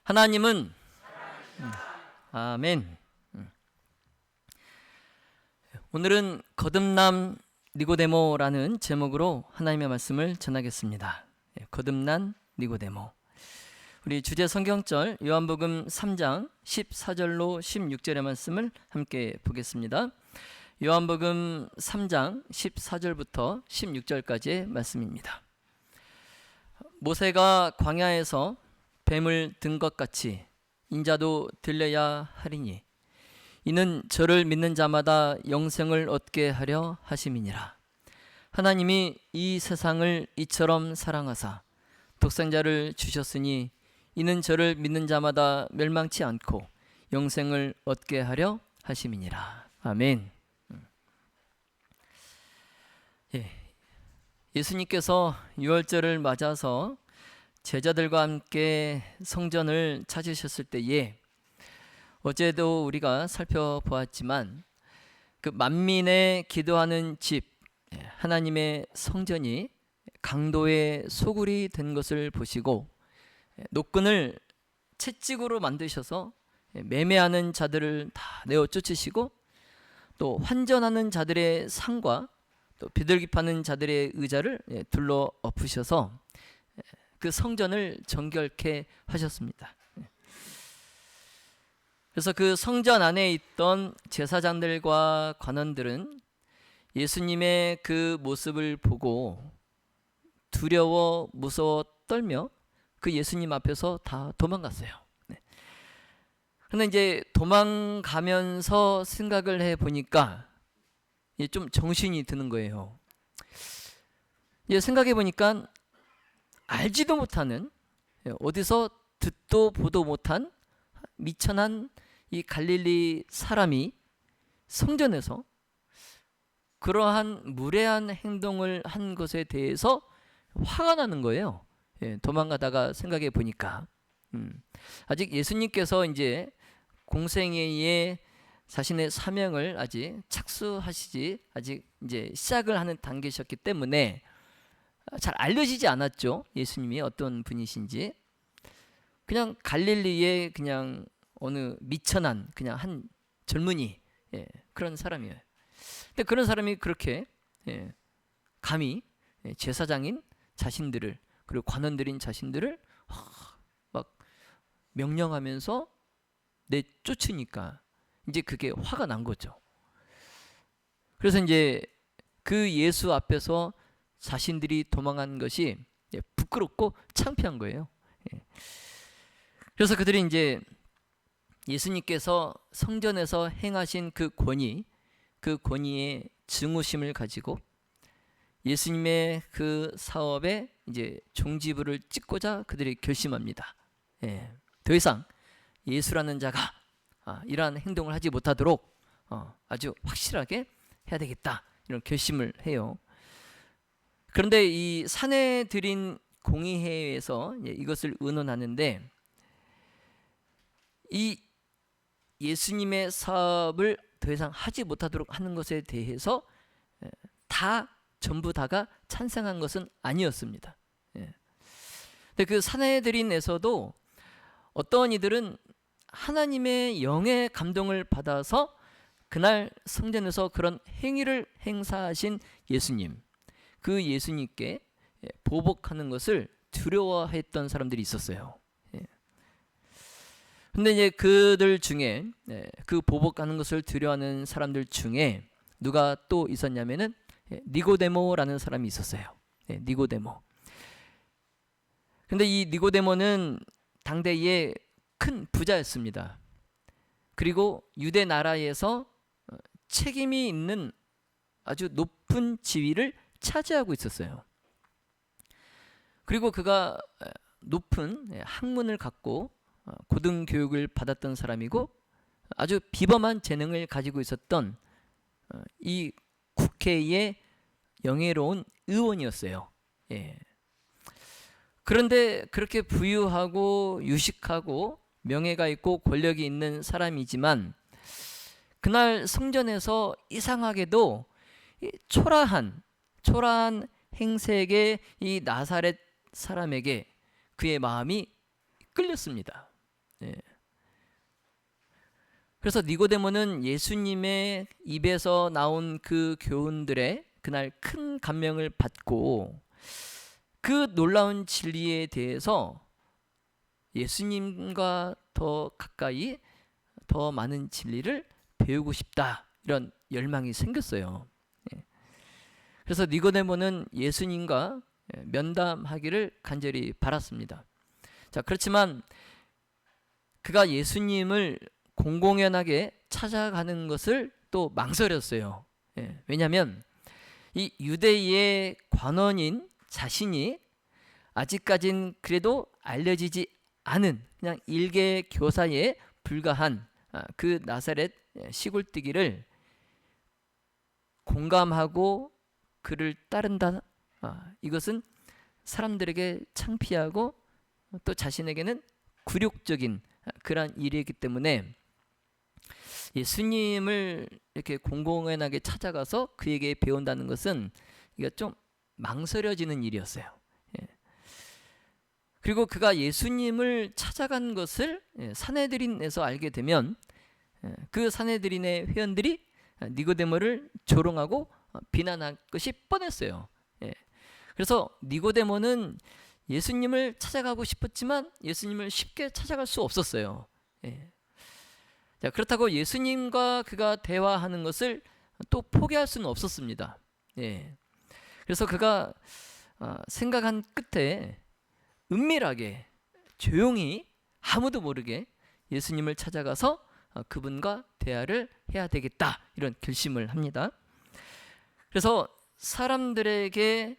하나님은 아멘. 오늘은 거듭난 니고데모라는 제목으로 하나님의 말씀을 전하겠습니다. 거듭난 니고데모. 우리 주제 성경절 요한복음 3장 14절로 16절의 말씀을 함께 보겠습니다. 요한복음 3장 14절부터 16절까지의 말씀입니다. 모세가 광야에서 뱀을 든 것 같이 인자도 들려야 하리니 이는 저를 믿는 자마다 영생을 얻게 하려 하심이니라. 하나님이 이 세상을 이처럼 사랑하사 독생자를 주셨으니 이는 저를 믿는 자마다 멸망치 않고 영생을 얻게 하려 하심이니라. 아멘. 예수님께서 유월절을 맞아서 제자들과 함께 성전을 찾으셨을 때에 어제도 우리가 살펴보았지만 그 만민의 기도하는 집 하나님의 성전이 강도의 소굴이 된 것을 보시고 노끈을 채찍으로 만드셔서 매매하는 자들을 다 내어 쫓으시고 또 환전하는 자들의 상과 또 비둘기 파는 자들의 의자를 둘러 엎으셔서 그 성전을 정결케 하셨습니다. 그래서 그 성전 안에 있던 제사장들과 관원들은 예수님의 그 모습을 보고 두려워 무서워 떨며 그 예수님 앞에서 다 도망갔어요. 그런데 이제 도망가면서 생각을 해보니까 좀 정신이 드는 거예요. 생각해 보니까 알지도 못하는, 어디서 듣도 보도 못한 미천한 이 갈릴리 사람이 성전에서 그러한 무례한 행동을 한 것에 대해서 화가 나는 거예요. 도망가다가 생각해 보니까 아직 예수님께서 이제 공생애의 자신의 사명을 아직 착수하시지 아직 이제 시작을 하는 단계셨기 때문에 잘 알려지지 않았죠. 예수님이 어떤 분이신지. 그냥 갈릴리의 그냥 어느 미천한 그냥 한 젊은이, 그런 사람이에요. 근데 그런 사람이 그렇게 감히 제사장인 자신들을 그리고 관원들인 자신들을 막 명령하면서 내쫓으니까 이제 그게 화가 난 거죠. 그래서 이제 그 예수 앞에서 자신들이 도망한 것이 부끄럽고 창피한 거예요. 그래서 그들이 이제 예수님께서 성전에서 행하신 그 권위의 증오심을 가지고 예수님의 그 사업에 이제 종지부를 찍고자 그들이 결심합니다. 더 이상 예수라는 자가 이러한 행동을 하지 못하도록 아주 확실하게 해야 되겠다, 이런 결심을 해요. 그런데 이 사내들인 공의회에서 이것을 의논하는데 이 예수님의 사업을 더 이상 하지 못하도록 하는 것에 대해서 전부 다가 찬성한 것은 아니었습니다. 근데 그 사내들인에서도 어떤 이들은 하나님의 영의 감동을 받아서 그날 성전에서 그런 행위를 행사하신 예수님, 그 예수님께 보복하는 것을 두려워했던 사람들이 있었어요. 근데 이제 그들 중에 그 보복하는 것을 두려워하는 사람들 중에 누가 또 있었냐면은 니고데모라는 사람이 있었어요. 니고데모. 근데 이 니고데모는 당대의 큰 부자였습니다. 그리고 유대 나라에서 책임이 있는 아주 높은 지위를 차지하고 있었어요. 그리고 그가 높은 학문을 갖고 고등교육을 받았던 사람이고 아주 비범한 재능을 가지고 있었던 이 국회의 영예로운 의원이었어요. 그런데 그렇게 부유하고 유식하고 명예가 있고 권력이 있는 사람이지만 그날 성전에서 이상하게도 초라한 행색의 이 나사렛 사람에게 그의 마음이 끌렸습니다. 예. 그래서 니고데모는 예수님의 입에서 나온 그 교훈들에 그날 큰 감명을 받고 그 놀라운 진리에 대해서 예수님과 더 가까이 더 많은 진리를 배우고 싶다, 이런 열망이 생겼어요. 예. 그래서 니고데모는 예수님과 면담하기를 간절히 바랐습니다. 자, 그렇지만 그가 예수님을 공공연하게 찾아가는 것을 또 망설였어요. 예. 왜냐하면 이 유대의 관원인 자신이 아직까진 그래도 알려지지 않은 그냥 일개 교사에 불과한 그 나사렛 시골뜨기를 공감하고 그를 따른다, 이것은 사람들에게 창피하고 또 자신에게는 굴욕적인 그러한 일이기 때문에 예수님을 이렇게 공공연하게 찾아가서 그에게 배운다는 것은 이게 좀 망설여지는 일이었어요. 예. 그리고 그가 예수님을 찾아간 것을 산헤드린에서 알게 되면 그 산헤드린의 회원들이 니고데모를 조롱하고 비난할 것이 뻔했어요. 예. 그래서 니고데모는 예수님을 찾아가고 싶었지만 예수님을 쉽게 찾아갈 수 없었어요. 예. 자, 그렇다고 예수님과 그가 대화하는 것을 또 포기할 수는 없었습니다. 예. 그래서 그가 생각한 끝에 은밀하게 조용히 아무도 모르게 예수님을 찾아가서 그분과 대화를 해야 되겠다, 이런 결심을 합니다. 그래서 사람들에게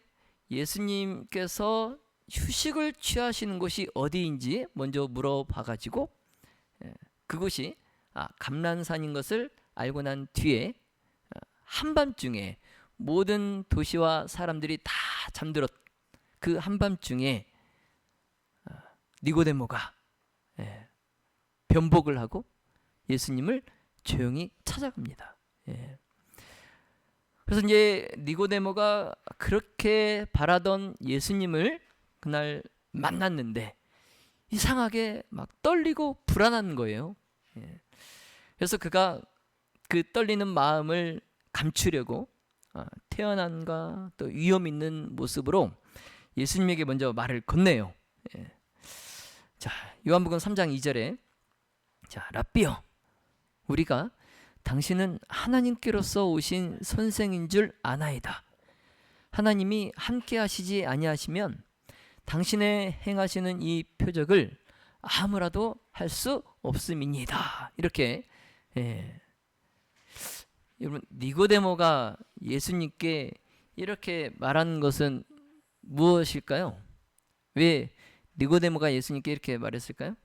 예수님께서 휴식을 취하시는 곳이 어디인지 먼저 물어봐 가지고 그곳이 감람산인 것을 알고 난 뒤에 한밤중에 모든 도시와 사람들이 다 잠들었 그 한밤중에 니고데모가 변복을 하고 예수님을 조용히 찾아갑니다. 그래서 이제 니고데모가 그렇게 바라던 예수님을 그날 만났는데 이상하게 막 떨리고 불안한 거예요. 그래서 그가 그 떨리는 마음을 감추려고 태연함과 또 위험 있는 모습으로 예수님에게 먼저 말을 건네요. 자, 요한복음 3장 2절에 자, 랍비여, 우리가 당신은 하나님께로서 오신 선생인 줄 아나이다. 하나님이 함께 하시지 아니하시면 당신의 행하시는 이 표적을 아무라도 할 수 없음이니이다. 이렇게 여러분, 니고데모가 예수님께 이렇게 말한 것은 무엇일까요? 왜 니고데모가 예수님께 이렇게 말했을까요?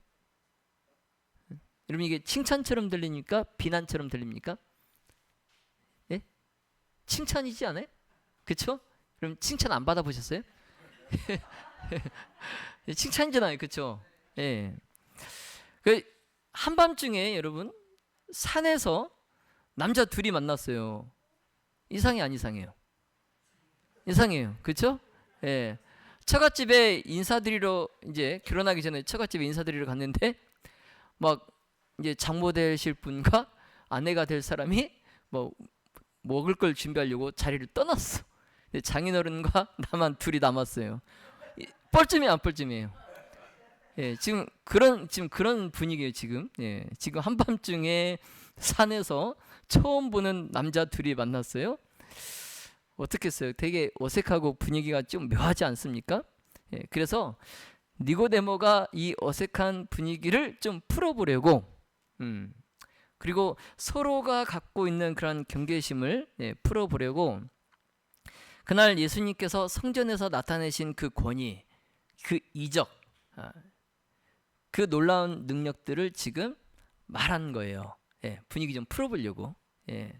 여러분, 이게 칭찬처럼 들립니까? 비난처럼 들립니까? 예? 칭찬이지 않아요? 그렇죠? 그럼 칭찬 안 받아보셨어요? 칭찬이잖아요, 그렇죠? 예. 그 한밤중에 여러분 산에서 남자 둘이 만났어요. 이상해 안 이상해요? 이상해요, 그렇죠? 예. 처갓집에 인사드리러 이제 결혼하기 전에 처갓집에 인사드리러 갔는데 막 이제 장모 되실 분과 아내가 될 사람이 뭐 먹을 걸 준비하려고 자리를 떠났어. 장인어른과 나만 둘이 남았어요. 뻘쭘해 안 뻘쭘해요? 예, 지금 그런 분위기예요, 지금. 예, 지금 한밤중에 산에서 처음 보는 남자 둘이 만났어요. 어떻겠어요? 되게 어색하고 분위기가 좀 묘하지 않습니까? 예, 그래서 니고데모가 이 어색한 분위기를 좀 풀어보려고, 그리고 서로가 갖고 있는 그런 경계심을 풀어보려고 그날 예수님께서 성전에서 나타내신 그 권위, 그 이적, 그 놀라운 능력들을 지금 말한 거예요. 예, 분위기 좀 풀어보려고. 예.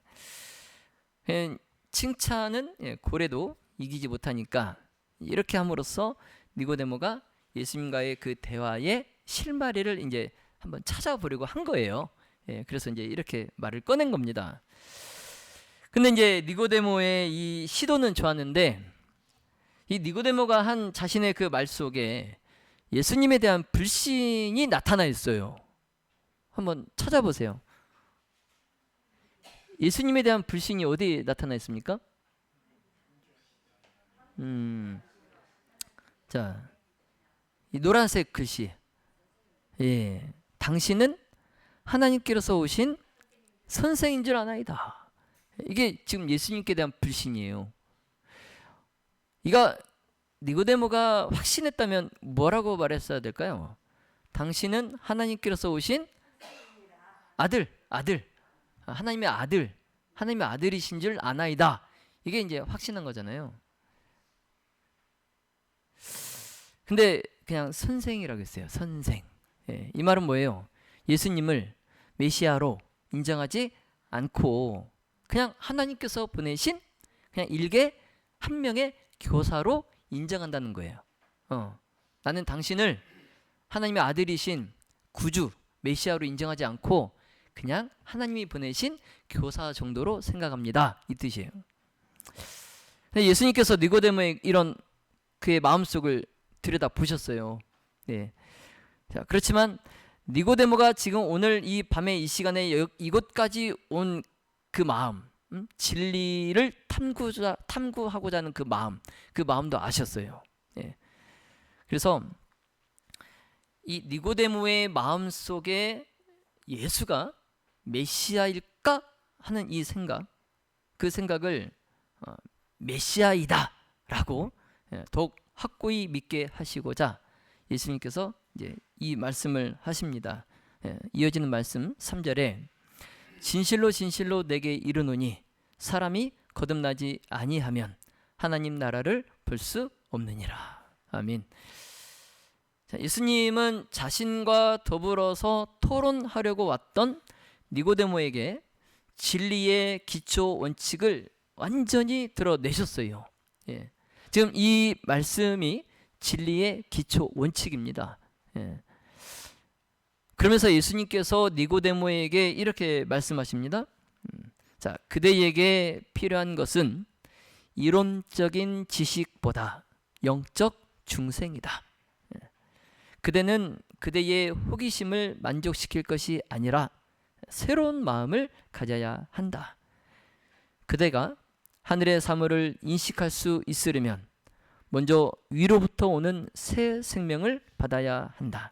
칭찬은 고래도 이기지 못하니까 이렇게 함으로써 니고데모가 예수님과의 그 대화의 실마리를 이제 한번 찾아보려고 한 거예요. 예, 그래서 이제 이렇게 말을 꺼낸 겁니다. 근데 이제 니고데모의 이 시도는 좋았는데 이 니고데모가 한 자신의 그 말 속에 예수님에 대한 불신이 나타나 있어요. 한번 찾아보세요. 예수님에 대한 불신이 어디에 나타나 있습니까? 자, 이 노란색 글씨. 예, 당신은 하나님께로서 오신 선생인 줄 아나이다. 이게 지금 예수님께 대한 불신이에요. 이가 니고데모가 확신했다면 뭐라고 말했어야 될까요? 당신은 하나님께로서 오신 아들, 하나님의 아들이신 줄 아나이다. 이게 이제 확신한 거잖아요. 근데 그냥 선생이라고 했어요. 선생. 예, 이 말은 뭐예요? 예수님을 메시아로 인정하지 않고 그냥 하나님께서 보내신 그냥 일개 한 명의 교사로 인정한다는 거예요. 나는 당신을 하나님의 아들이신 구주 메시아로 인정하지 않고 그냥 하나님이 보내신 교사 정도로 생각합니다. 이 뜻이에요. 예수님께서 니고데모의 이런 그의 마음속을 들여다 보셨어요. 네. 자, 그렇지만 니고데모가 지금 오늘 이 밤에 이 시간에 이곳까지 온 그 마음, 진리를 탐구하고자 하는 그 마음도 아셨어요. 예. 그래서 이 니고데모의 마음 속에 예수가 메시아일까 하는 이 생각, 그 생각을 메시아이다라고 더욱 확고히 믿게 하시고자 예수님께서 이제 이 말씀을 하십니다. 이어지는 말씀 3절에 진실로 진실로 내게 이르노니 사람이 거듭나지 아니하면 하나님 나라를 볼 수 없느니라. 아멘. 자, 예수님은 자신과 더불어서 토론하려고 왔던 니고데모에게 진리의 기초 원칙을 완전히 드러내셨어요. 예. 지금 이 말씀이 진리의 기초 원칙입니다. 예. 그러면서 예수님께서 니고데모에게 이렇게 말씀하십니다. 자, 그대에게 필요한 것은 이론적인 지식보다 영적 중생이다. 예. 그대는 그대의 호기심을 만족시킬 것이 아니라 새로운 마음을 가져야 한다. 그대가 하늘의 사물을 인식할 수 있으려면 먼저 위로부터 오는 새 생명을 받아야 한다.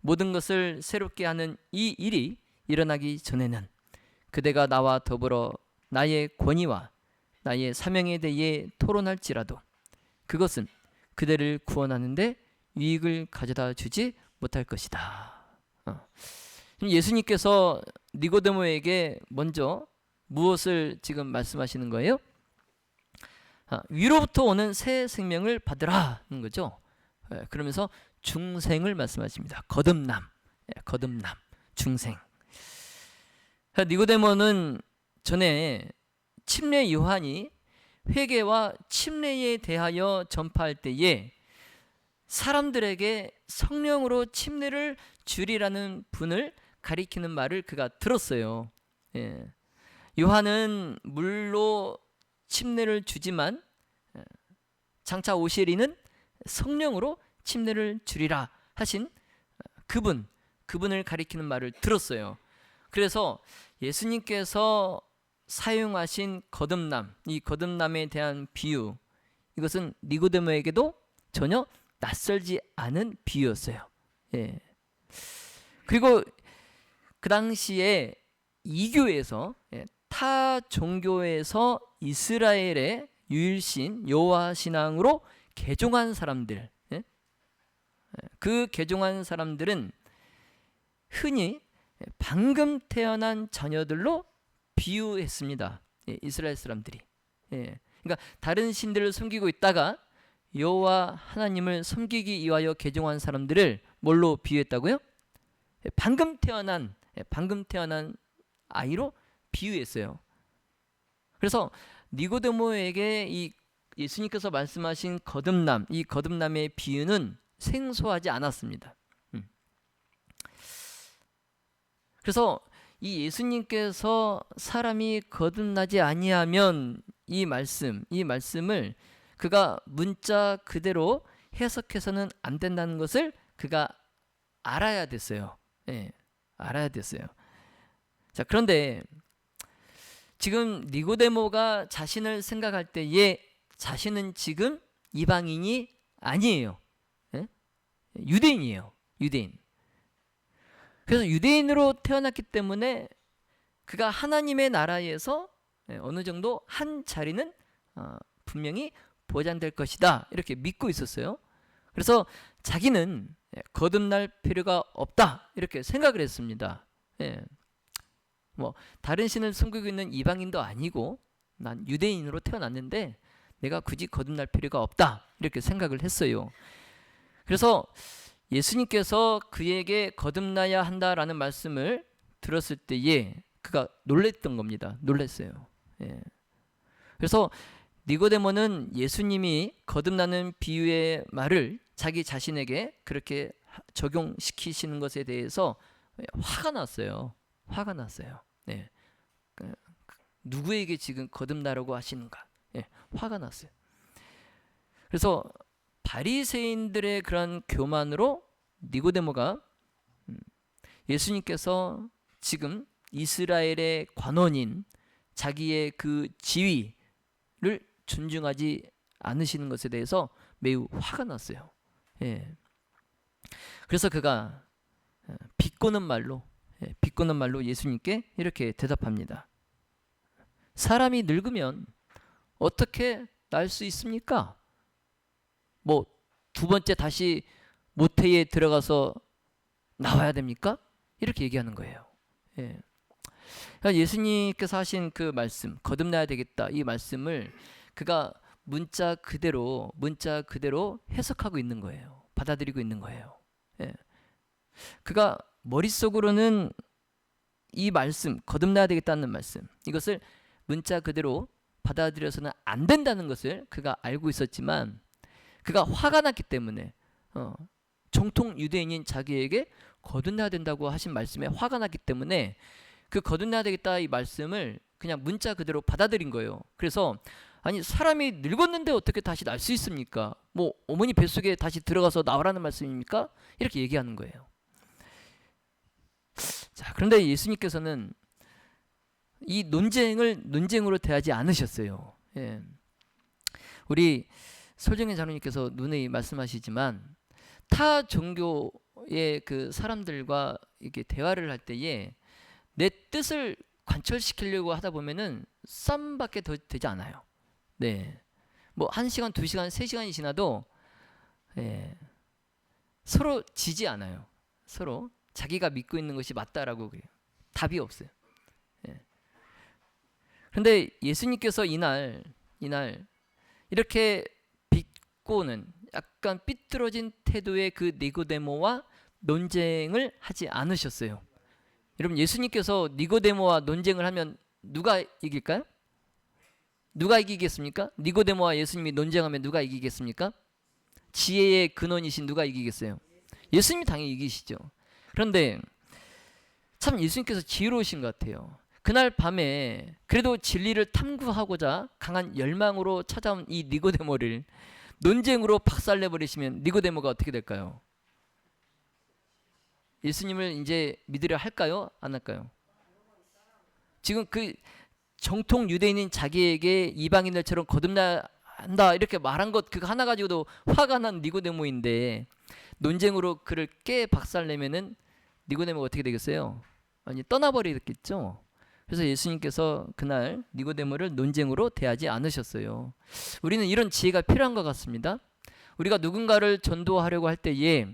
모든 것을 새롭게 하는 이 일이 일어나기 전에는 그대가 나와 더불어 나의 권위와 나의 사명에 대해 토론할지라도 그것은 그대를 구원하는데 유익을 가져다 주지 못할 것이다. 예수님께서 니고데모에게 먼저 무엇을 지금 말씀하시는 거예요? 위로부터 오는 새 생명을 받으라는 거죠. 그러면서 중생을 말씀하십니다. 거듭남, 중생. 니고데모는 전에 침례 요한이 회개와 침례에 대하여 전파할 때에 사람들에게 성령으로 침례를 주리라는 분을 가리키는 말을 그가 들었어요. 예. 요한은 물로 침례를 주지만 장차 오실 이는 성령으로 침례를 주리라 하신 그분을 가리키는 말을 들었어요. 그래서 예수님께서 사용하신 거듭남, 이 거듭남에 대한 비유, 이것은 니고데모에게도 전혀 낯설지 않은 비유였어요. 예. 그리고 그 당시에 이교에서 타 종교에서 이스라엘의 유일신 여호와 신앙으로 개종한 사람들, 그 개종한 사람들은 흔히 방금 태어난 자녀들로 비유했습니다. 이스라엘 사람들이. 그러니까 다른 신들을 섬기고 있다가 여호와 하나님을 섬기기 위하여 개종한 사람들을 뭘로 비유했다고요? 방금 태어난 아이로 비유했어요. 그래서 니고데모에게 이 예수님께서 말씀하신 거듭남, 이 거듭남의 비유는 생소하지 않았습니다. 그래서 이 예수님께서 사람이 거듭나지 아니하면 이 말씀을 그가 문자 그대로 해석해서는 안 된다는 것을 그가 알아야 됐어요. 알아야 됐어요. 자, 그런데 지금 니고데모가 자신을 생각할 때에 자신은 지금 이방인이 아니에요. 예? 유대인이에요. 유대인. 그래서 유대인으로 태어났기 때문에 그가 하나님의 나라에서 어느 정도 한 자리는 분명히 보장될 것이다, 이렇게 믿고 있었어요. 그래서 자기는 거듭날 필요가 없다, 이렇게 생각을 했습니다. 뭐 다른 신을 섬기고 있는 이방인도 아니고 난 유대인으로 태어났는데 내가 굳이 거듭날 필요가 없다, 이렇게 생각을 했어요. 그래서 예수님께서 그에게 거듭나야 한다라는 말씀을 들었을 때에 그가 놀랬던 겁니다. 놀랐어요. 그래서 니고데모는 예수님이 거듭나는 비유의 말을 자기 자신에게 그렇게 적용시키시는 것에 대해서 화가 났어요. 화가 났어요. 누구에게 지금 거듭나라고 하시는가? 화가 났어요. 그래서 바리새인들의 그런 교만으로 니고데모가 예수님께서 지금 이스라엘의 관원인 자기의 그 지위를 존중하지 않으시는 것에 대해서 매우 화가 났어요. 그래서 그가 비꼬는 말로 예수님께 이렇게 대답합니다. 사람이 늙으면 어떻게 날 수 있습니까? 뭐 두 번째 다시 모태에 들어가서 나와야 됩니까? 이렇게 얘기하는 거예요. 그러니까 예수님께서 하신 그 말씀, 거듭나야 되겠다, 이 말씀을 그가 문자 그대로 해석하고 있는 거예요. 받아들이고 있는 거예요. 그가 머릿속으로는 이 말씀, 거듭나야 되겠다는 말씀, 이것을 문자 그대로 받아들여서는 안 된다는 것을 그가 알고 있었지만 그가 화가 났기 때문에 정통 유대인인 자기에게 거듭나야 된다고 하신 말씀에 화가 났기 때문에 그 거듭나야 되겠다 이 말씀을 그냥 문자 그대로 받아들인 거예요. 그래서 아니 사람이 늙었는데 어떻게 다시 날 수 있습니까? 뭐 어머니 뱃속에 다시 들어가서 나오라는 말씀입니까? 이렇게 얘기하는 거예요. 자, 그런데 예수님께서는 이 논쟁으로 대하지 않으셨어요. 우리 솔정현 장로님께서 누누이 말씀하시지만 타 종교의 그 사람들과 이렇게 대화를 할 때에 내 뜻을 관철시키려고 하다 보면은 싸움밖에 더 되지 않아요. 뭐 1시간, 2시간, 3시간이 지나도 서로 지지 않아요. 서로 자기가 믿고 있는 것이 맞다라고 그래요. 답이 없어요. 그런데 예수님께서 이날 이렇게 비꼬는 약간 삐뚤어진 태도의 그 니고데모와 논쟁을 하지 않으셨어요. 여러분, 예수님께서 니고데모와 논쟁을 하면 누가 이길까요? 누가 이기겠습니까? 니고데모와 예수님이 논쟁하면 누가 이기겠습니까? 지혜의 근원이신 누가 이기겠어요? 예수님이 당연히 이기시죠. 그런데 참 예수님께서 지혜로우신 것 같아요. 그날 밤에 그래도 진리를 탐구하고자 강한 열망으로 찾아온 이 니고데모를 논쟁으로 박살내버리시면 니고데모가 어떻게 될까요? 예수님을 이제 믿으려 할까요? 안 할까요? 지금 그 정통 유대인인 자기에게 이방인들처럼 거듭나야 한다 이렇게 말한 것 그거 하나 가지고도 화가 난 니고데모인데 논쟁으로 그를 깨 박살내면은 니고데모가 어떻게 되겠어요? 아니 떠나버리겠죠. 그래서 예수님께서 그날 니고데모를 논쟁으로 대하지 않으셨어요. 우리는 이런 지혜가 필요한 것 같습니다. 우리가 누군가를 전도하려고 할 때에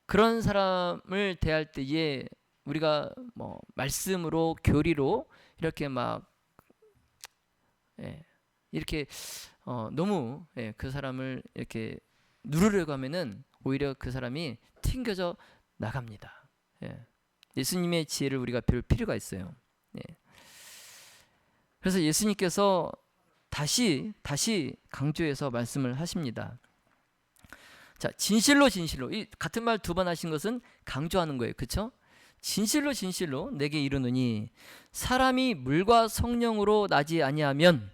그런 사람을 대할 때에 우리가 뭐 말씀으로 교리로 이렇게 막 이렇게 너무 그 사람을 이렇게 누르려고 하면은 오히려 그 사람이 튕겨져 나갑니다. 예수님의 지혜를 우리가 배울 필요가 있어요. 그래서 예수님께서 다시 강조해서 말씀을 하십니다. 자, 진실로 이 같은 말 두 번 하신 것은 강조하는 거예요. 그렇죠? 진실로 내게 이르노니 사람이 물과 성령으로 나지 아니하면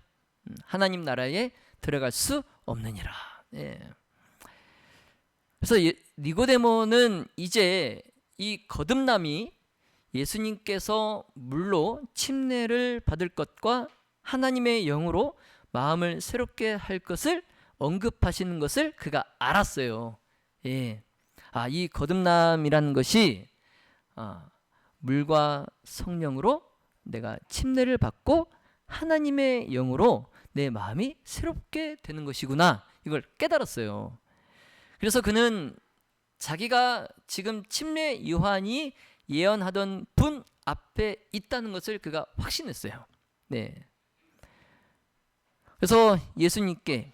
하나님 나라에 들어갈 수 없느니라. 그래서 니고데모는 이제 이 거듭남이 예수님께서 물로 침례를 받을 것과 하나님의 영으로 마음을 새롭게 할 것을 언급하시는 것을 그가 알았어요. 예. 이 거듭남이라는 것이 물과 성령으로 내가 침례를 받고 하나님의 영으로 내 마음이 새롭게 되는 것이구나, 이걸 깨달았어요. 그래서 그는 자기가 지금 침례 요한이 예언하던 분 앞에 있다는 것을 그가 확신했어요. 네. 그래서 예수님께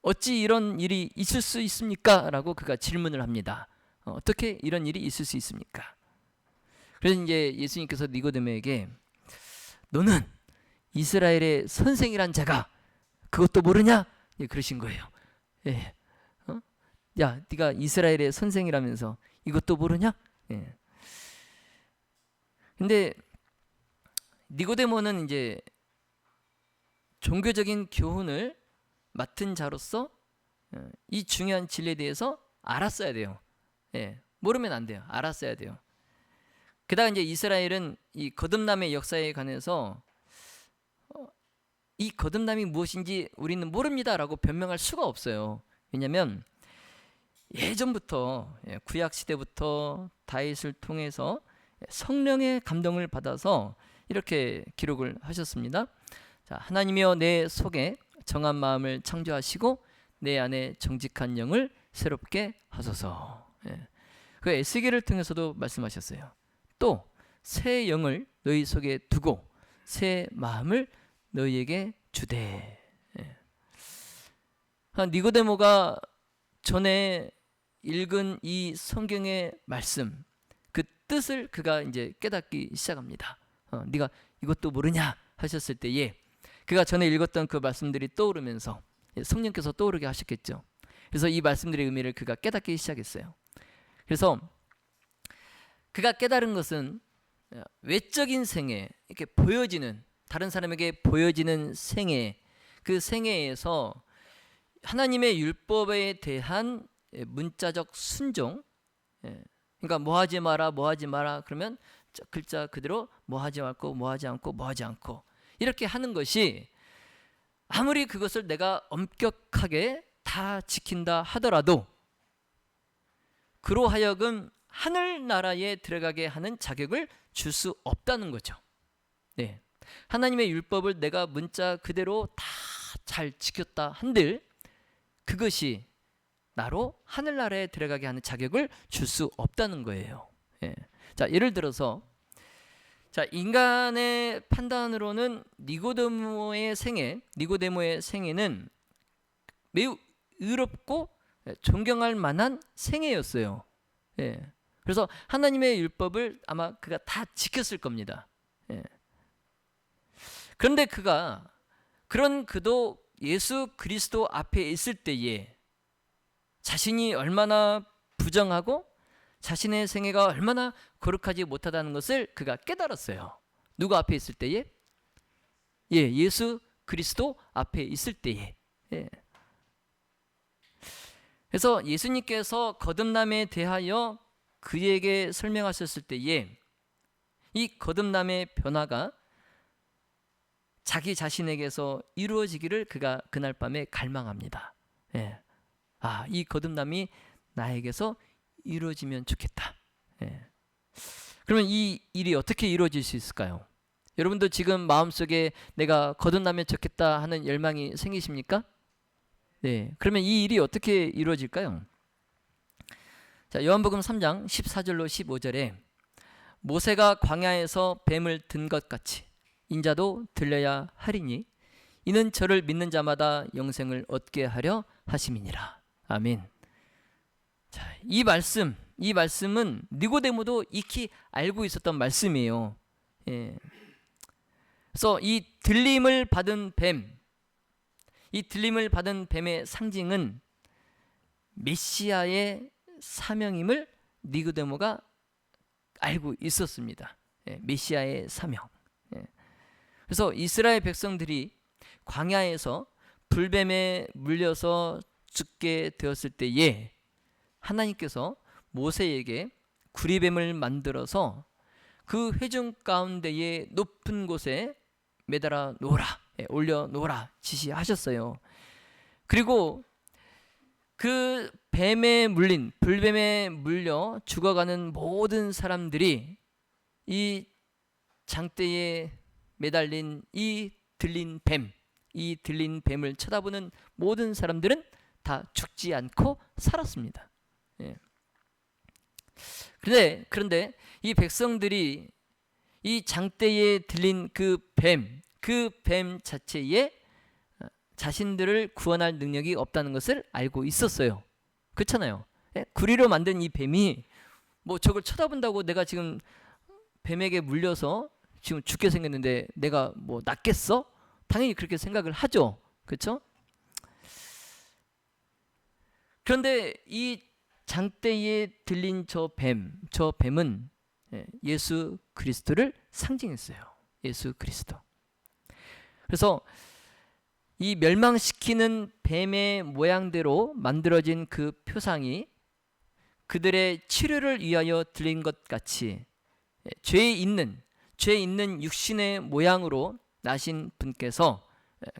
어찌 이런 일이 있을 수 있습니까? 라고 그가 질문을 합니다. 어떻게 이런 일이 있을 수 있습니까? 그래서 이제 예수님께서 니고데모에게 너는 이스라엘의 선생이란 자가 그것도 모르냐? 예, 그러신 거예요. 예. 야, 네가 이스라엘의 선생이라면서 이것도 모르냐? 예. 근데 니고데모는 이제 종교적인 교훈을 맡은 자로서 이 중요한 진리에 대해서 알았어야 돼요. 예. 모르면 안 돼요. 알았어야 돼요. 게다가 이제 이스라엘은 이 거듭남의 역사에 관해서 이 거듭남이 무엇인지 우리는 모릅니다라고 변명할 수가 없어요. 왜냐하면 예전부터, 구약 시대부터 다윗을 통해서 성령의 감동을 받아서 이렇게 기록을 하셨습니다. 자, 하나님이여 내 속에 정한 마음을 창조하시고 내 안에 정직한 영을 새롭게 하소서. 그 에스겔을 통해서도 말씀하셨어요. 또 새 영을 너희 속에 두고 새 마음을 너희에게 주되. 니고데모가 전에 읽은 이 성경의 말씀, 그 뜻을 그가 이제 깨닫기 시작합니다. 네가 이것도 모르냐 하셨을 때에 그가 전에 읽었던 그 말씀들이 떠오르면서 성령께서 떠오르게 하셨겠죠. 그래서 이 말씀들의 의미를 그가 깨닫기 시작했어요. 그래서 그가 깨달은 것은 외적인 생애, 이렇게 보여지는, 다른 사람에게 보여지는 생애, 그 생애에서 하나님의 율법에 대한 문자적 순종, 그러니까 뭐 하지 마라, 뭐 하지 마라 그러면 글자 그대로 뭐 하지 않고, 뭐 하지 않고, 뭐 하지 않고 이렇게 하는 것이 아무리 그것을 내가 엄격하게 다 지킨다 하더라도 그로 하여금 하늘나라에 들어가게 하는 자격을 줄 수 없다는 거죠. 네. 하나님의 율법을 내가 문자 그대로 다 잘 지켰다 한들 그것이 나로 하늘나라에 들어가게 하는 자격을 줄 수 없다는 거예요. 예. 자, 예를 들어서 자, 인간의 판단으로는 니고데모의 생애는 매우 의롭고 존경할 만한 생애였어요. 예. 그래서 하나님의 율법을 아마 그가 다 지켰을 겁니다. 예. 그런데 그도 예수 그리스도 앞에 있을 때에 자신이 얼마나 부정하고 자신의 생애가 얼마나 거룩하지 못하다는 것을 그가 깨달았어요. 누구 앞에 있을 때에? 예수 그리스도 앞에 있을 때에. 예. 그래서 예수님께서 거듭남에 대하여 그에게 설명하셨을 때에 이 거듭남의 변화가 자기 자신에게서 이루어지기를 그가 그날 밤에 갈망합니다. 예. 이 거듭남이 나에게서 이루어지면 좋겠다. 예. 그러면 이 일이 어떻게 이루어질 수 있을까요? 여러분도 지금 마음속에 내가 거듭나면 좋겠다 하는 열망이 생기십니까? 네. 그러면 이 일이 어떻게 이루어질까요? 자, 요한복음 3장 14절로 15절에 모세가 광야에서 뱀을 든 것 같이 인자도 들려야 하리니 이는 저를 믿는 자마다 영생을 얻게 하려 하심이니라. 아멘. 자, 이 말씀은 니고데모도 익히 알고 있었던 말씀이에요. 예. 그래서 이 들림을 받은 뱀의 상징은 메시아의 사명임을 니고데모가 알고 있었습니다. 예, 메시아의 사명. 예. 그래서 이스라엘 백성들이 광야에서 불뱀에 물려서 죽게 되었을 때에 하나님께서 모세에게 구리뱀을 만들어서 그 회중 가운데에 높은 곳에 매달아 놓으라, 올려 놓으라 지시하셨어요. 그리고 그 불뱀에 물려 죽어가는 모든 사람들이 이 장대에 매달린 이 들린 뱀을 쳐다보는 모든 사람들은 다 죽지 않고 살았습니다. 예. 그런데 이 백성들이 이 장대에 들린 그 뱀 자체에 자신들을 구원할 능력이 없다는 것을 알고 있었어요. 그렇잖아요. 예? 구리로 만든 이 뱀이 뭐 저걸 쳐다본다고 내가 지금 뱀에게 물려서 지금 죽게 생겼는데 내가 뭐 낫겠어? 당연히 그렇게 생각을 하죠. 그렇죠? 그런데 이 장대에 들린 저 뱀은 예수 그리스도를 상징했어요. 예수 그리스도. 그래서 이 멸망시키는 뱀의 모양대로 만들어진 그 표상이 그들의 치료를 위하여 들린 것 같이 죄 있는 육신의 모양으로 나신 분께서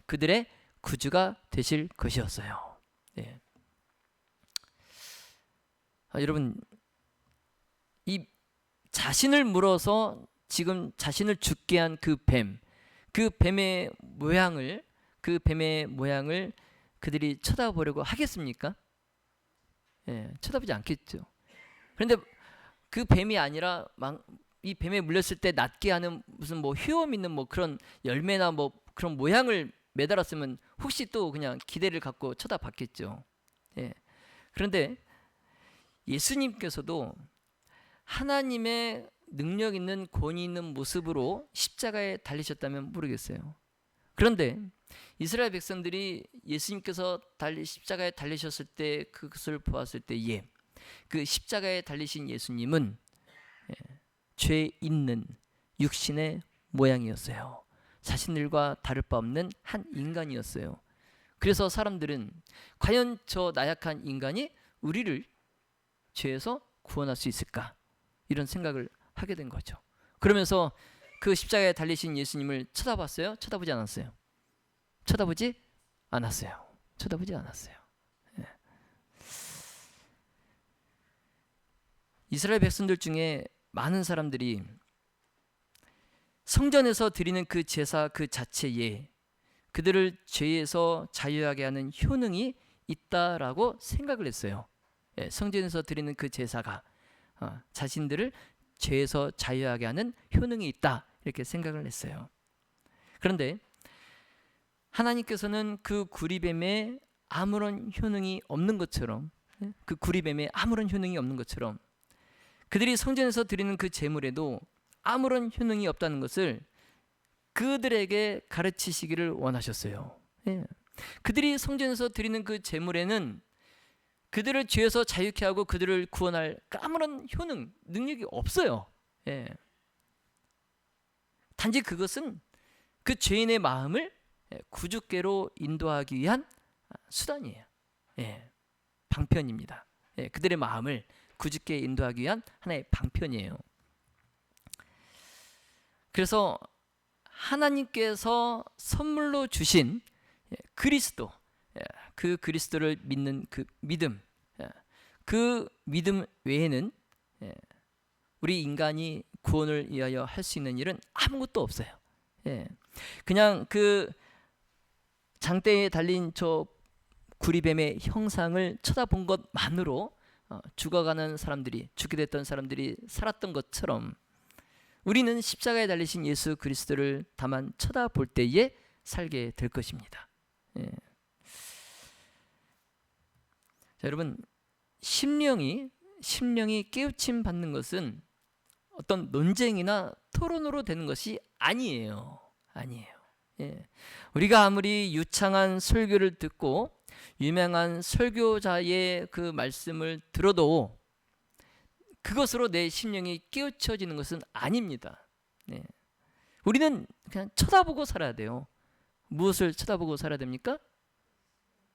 그들의 구주가 되실 것이었어요. 예. 여러분, 이 자신을 물어서 지금 자신을 죽게 한 그 뱀의 모양을 그들이 쳐다보려고 하겠습니까? 예, 쳐다보지 않겠죠. 그런데 그 뱀이 아니라 이 뱀에 물렸을 때 낫게 하는 무슨 뭐 효험 있는 뭐 그런 열매나 뭐 그런 모양을 매달았으면 혹시 또 그냥 기대를 갖고 쳐다봤겠죠. 예. 그런데 예수님께서도 하나님의 능력 있는 권위 있는 모습으로 십자가에 달리셨다면 모르겠어요. 그런데 이스라엘 백성들이 예수님께서 십자가에 달리셨을 때 그것을 보았을 때에 그 십자가에 달리신 예수님은 죄 있는 육신의 모양이었어요. 자신들과 다를 바 없는 한 인간이었어요. 그래서 사람들은 과연 저 나약한 인간이 우리를 죄에서 구원할 수 있을까? 이런 생각을 하게 된 거죠. 그러면서 그 십자가에 달리신 예수님을 쳐다봤어요? 쳐다보지 않았어요? 쳐다보지 않았어요. 예. 이스라엘 백성들 중에 많은 사람들이 성전에서 드리는 그 제사 그 자체에 그들을 죄에서 자유하게 하는 효능이 있다라고 생각을 했어요. 예, 성전에서 드리는 그 제사가 자신들을 죄에서 자유하게 하는 효능이 있다 이렇게 생각을 했어요. 그런데 하나님께서는 그 구리뱀에 아무런 효능이 없는 것처럼 그들이 성전에서 드리는 그 제물에도 아무런 효능이 없다는 것을 그들에게 가르치시기를 원하셨어요. 예. 그들이 성전에서 드리는 그 제물에는 그들을 죄에서 자유케 하고 그들을 구원할 아무런 능력이 없어요. 예. 단지 그것은 그 죄인의 마음을 구주께로 인도하기 위한 수단이에요. 예. 방편입니다. 예. 그들의 마음을 구주께 인도하기 위한 하나의 방편이에요. 그래서 하나님께서 선물로 주신 그리스도, 그 그리스도를 믿는 그 믿음 외에는 우리 인간이 구원을 위하여 할 수 있는 일은 아무것도 없어요. 그냥 그 장대에 달린 저 구리뱀의 형상을 쳐다본 것만으로 죽게 됐던 사람들이 살았던 것처럼 우리는 십자가에 달리신 예수 그리스도를 다만 쳐다볼 때에 살게 될 것입니다. 예. 자, 여러분, 심령이 깨우침 받는 것은 어떤 논쟁이나 토론으로 되는 것이 아니에요. 예. 우리가 아무리 유창한 설교를 듣고 유명한 설교자의 그 말씀을 들어도 그것으로 내 심령이 깨우쳐지는 것은 아닙니다. 예. 우리는 그냥 쳐다보고 살아야 돼요. 무엇을 쳐다보고 살아야 됩니까?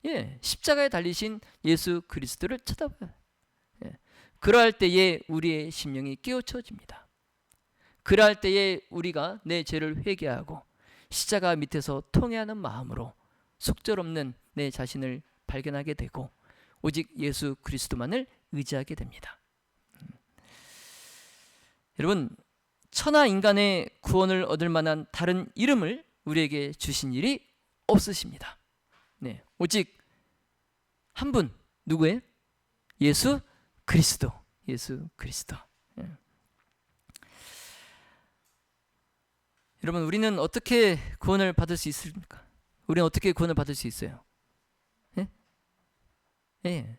예, 십자가에 달리신 예수 그리스도를 쳐다봐요. 예. 그러할 때에 우리의 심령이 깨우쳐집니다. 그러할 때에 우리가 내 죄를 회개하고 십자가 밑에서 통회하는 마음으로 속절없는 내 자신을 발견하게 되고 오직 예수 그리스도만을 의지하게 됩니다. 여러분, 천하 인간의 구원을 얻을 만한 다른 이름을 우리에게 주신 일이 없으십니다. 네, 오직 한 분, 누구예요? 예수 그리스도. 예수 그리스도. 여러분, 우리는 어떻게 구원을 받을 수 있습니까? 우리는 어떻게 구원을 받을 수 있어요? 예? 예.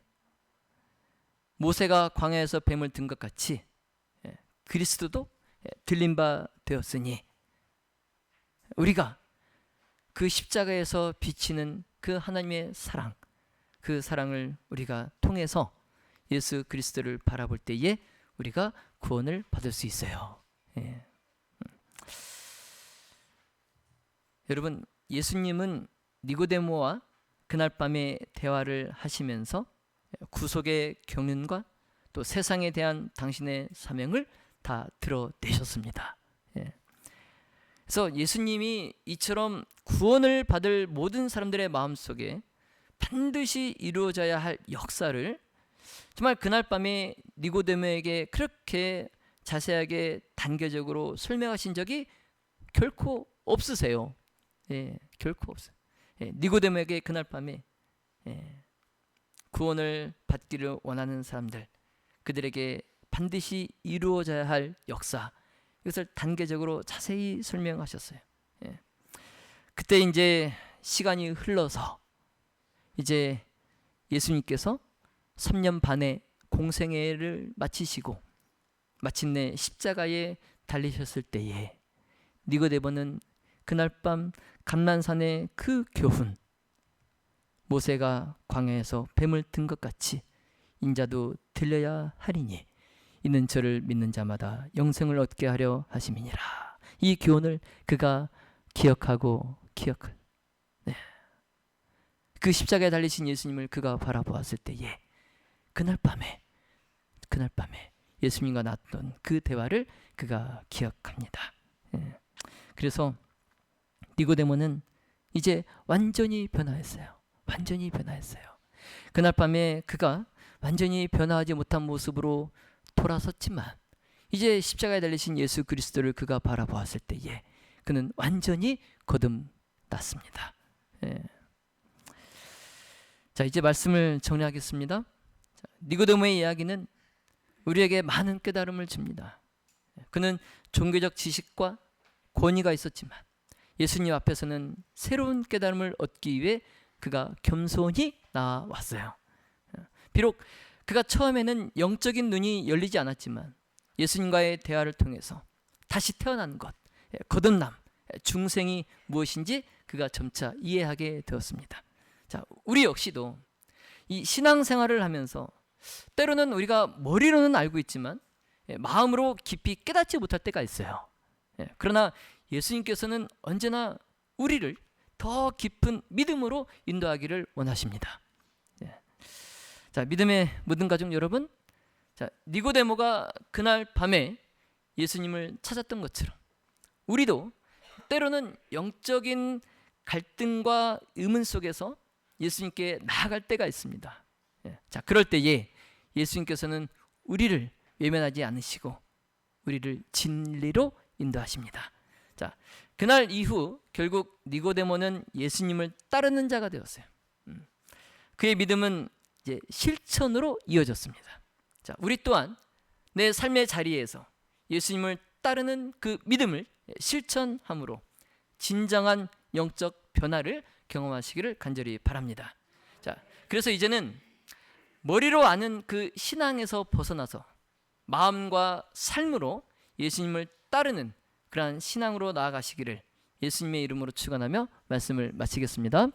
모세가 광야에서 뱀을 든 것 같이 그리스도도 들린 바 되었으니 우리가 그 십자가에서 비치는 그 하나님의 사랑, 그 사랑을 우리가 통해서 예수 그리스도를 바라볼 때에 우리가 구원을 받을 수 있어요. 예. 여러분, 예수님은 니고데모와 그날 밤에 대화를 하시면서 구속의 경륜과 또 세상에 대한 당신의 사명을 다 드러내셨습니다. 예. 그래서 예수님이 이처럼 구원을 받을 모든 사람들의 마음속에 반드시 이루어져야 할 역사를 정말 그날 밤에 니고데모에게 그렇게 자세하게 단계적으로 설명하신 적이 결코 없으세요. 예, 결코 없어요. 예, 니고데모에게 그날 밤에 구원을 받기를 원하는 사람들, 그들에게 반드시 이루어져야 할 역사, 이것을 단계적으로 자세히 설명하셨어요. 예. 그때 이제 시간이 흘러서 이제 예수님께서 3년 반의 공생애를 마치시고 마침내 십자가에 달리셨을 때에 니고데모는 그날 밤 감난산의 그 교훈, 모세가 광야에서 뱀을 든 것 같이 인자도 들려야 하리니 이는 저를 믿는 자마다 영생을 얻게 하려 하심이니라. 이 교훈을 그가 기억하고 네. 그 십자가에 달리신 예수님을 그가 바라보았을 때에 그날 밤에 예수님과 나눴던 그 대화를 그가 기억합니다. 예. 그래서 니고데모는 이제 완전히 변화했어요. 완전히 변화했어요. 그날 밤에 그가 완전히 변화하지 못한 모습으로 돌아섰지만 이제 십자가에 달리신 예수 그리스도를 그가 바라보았을 때에 그는 완전히 거듭났습니다. 예. 자, 이제 말씀을 정리하겠습니다. 자, 니고데모의 이야기는 우리에게 많은 깨달음을 줍니다. 그는 종교적 지식과 권위가 있었지만 예수님 앞에서는 새로운 깨달음을 얻기 위해 그가 겸손히 나아왔어요. 비록 그가 처음에는 영적인 눈이 열리지 않았지만 예수님과의 대화를 통해서 다시 태어난 것, 거듭남, 중생이 무엇인지 그가 점차 이해하게 되었습니다. 자, 우리 역시도 이 신앙생활을 하면서 때로는 우리가 머리로는 알고 있지만 마음으로 깊이 깨닫지 못할 때가 있어요. 그러나 예수님께서는 언제나 우리를 더 깊은 믿음으로 인도하기를 원하십니다. 자, 믿음의 모든 가족 여러분, 자, 니고데모가 그날 밤에 예수님을 찾았던 것처럼 우리도 때로는 영적인 갈등과 의문 속에서 예수님께 나아갈 때가 있습니다. 자, 그럴 때에 예수님께서는 우리를 외면하지 않으시고 우리를 진리로 인도하십니다. 자, 그날 이후 결국 니고데모는 예수님을 따르는 자가 되었어요. 그의 믿음은 이제 실천으로 이어졌습니다. 자, 우리 또한 내 삶의 자리에서 예수님을 따르는 그 믿음을 실천함으로 진정한 영적 변화를 경험하시기를 간절히 바랍니다. 자, 그래서 이제는 머리로 아는 그 신앙에서 벗어나서 마음과 삶으로 예수님을 따르는 그러한 신앙으로 나아가시기를 예수님의 이름으로 축원하며 말씀을 마치겠습니다.